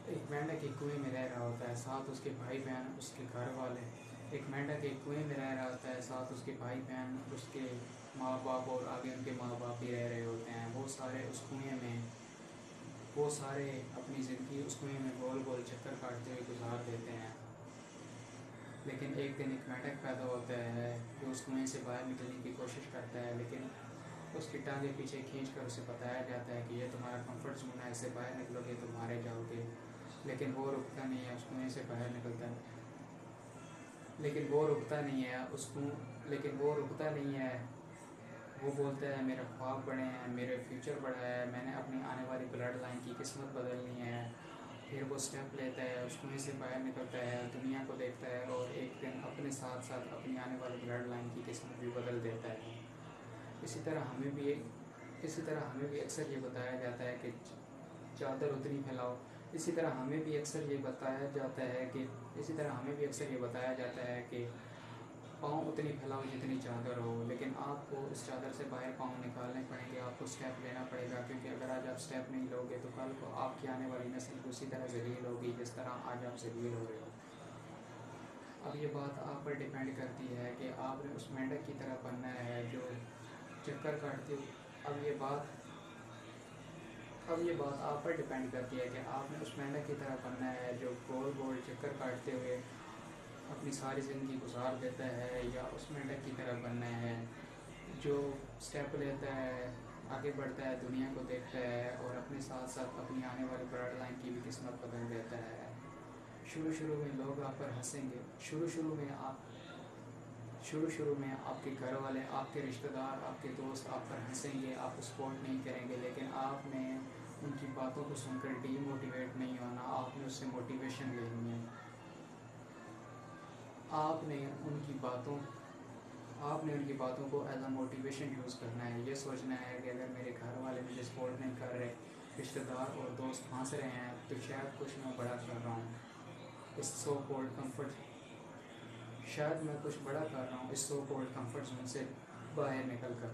एक मेंढक एक कुएं में रह रहा होता है, साथ उसके भाई बहन, उसके घर वाले। एक मेंढक एक कुएं में रह रहा होता है, साथ उसके भाई बहन, उसके माँ बाप और आगे उनके माँ बाप भी रह रहे होते हैं। वो सारे उस कुएं में, वो सारे अपनी ज़िंदगी उस कुएं में गोल गोल चक्कर काटते हुए गुजार देते हैं। लेकिन एक दिन एक मेंढक पैदा होता है जो उस कुएं से बाहर निकलने की कोशिश करता है, लेकिन उसकी टांगे पीछे खींच कर उसे बताया जाता है कि ये तुम्हारा कंफर्ट जोन है, इससे बाहर निकलोगे तो मारे जाओगे। लेकिन वो रुकता नहीं है, उस कुएं से बाहर निकलता है। लेकिन वो रुकता नहीं है उसको लेकिन वो रुकता नहीं है। वो बोलता है मेरे ख्वाब बड़े हैं, मेरे फ्यूचर बड़ा है, मैंने अपनी आने वाली ब्लड लाइन की किस्मत बदलनी है। फिर वो स्टेप लेता है, उस कुएं से बाहर निकलता है, दुनिया को देखता है और एक दिन अपने साथ साथ अपनी आने वाली ब्लड लाइन की किस्मत भी बदल देता है। इसी तरह हमें भी इसी तरह हमें भी अक्सर ये बताया जाता है कि चादर उतनी फैलाओ। इसी तरह हमें भी अक्सर ये बताया जाता है कि इसी तरह हमें भी अक्सर ये बताया जाता है कि पाँव उतनी फैलाओ जितनी चादर हो। लेकिन आपको इस चादर से बाहर पाँव निकालने पड़ेंगे, आपको स्टेप लेना पड़ेगा, क्योंकि अगर आज आप स्टेप नहीं लोगे तो कल को आपकी आने वाली नस्ल भी उसी तरह जलील होगी जिस तरह आज आप जलील हो रहे हो। अब ये बात आप पर डिपेंड करती है कि आपने उस मेंढक की तरह बनना है जो चक्कर काटती हो। अब ये बात अब ये बात आप पर डिपेंड करती है कि आपने उस मेंढक की तरह बनना है जो गोल गोल चक्कर काटते हुए अपनी सारी ज़िंदगी गुजार देता है, या उस मेंढक की तरह बनना है जो स्टेप लेता है, आगे बढ़ता है, दुनिया को देखता है और अपने साथ साथ अपनी आने वाली ब्लड लाइन की भी किस्मत बदल देता है। शुरू शुरू में लोग आप पर हंसेंगे। शुरू शुरू में आपके घर वाले, आपके रिश्तेदार, आपके दोस्त आप पर हंसेंगे, आपको सपोर्ट नहीं करेंगे। लेकिन आपने उनकी बातों को सुनकर डीमोटिवेट नहीं होना, आपने उससे मोटिवेशन लेनी है। आपने उनकी बातों आपने उनकी बातों को एज अ मोटिवेशन यूज़ करना है। ये सोचना है कि अगर मेरे घर वाले मुझे सपोर्ट नहीं कर रहे, रिश्तेदार और दोस्त हंस रहे हैं, तो शायद कुछ मैं बड़ा कर रहा हूँ इस सो कॉल्ड कंफर्ट शायद मैं कुछ बड़ा कर रहा हूँ इस सो कॉल्ड कंफर्ट जोन से बाहर निकल कर।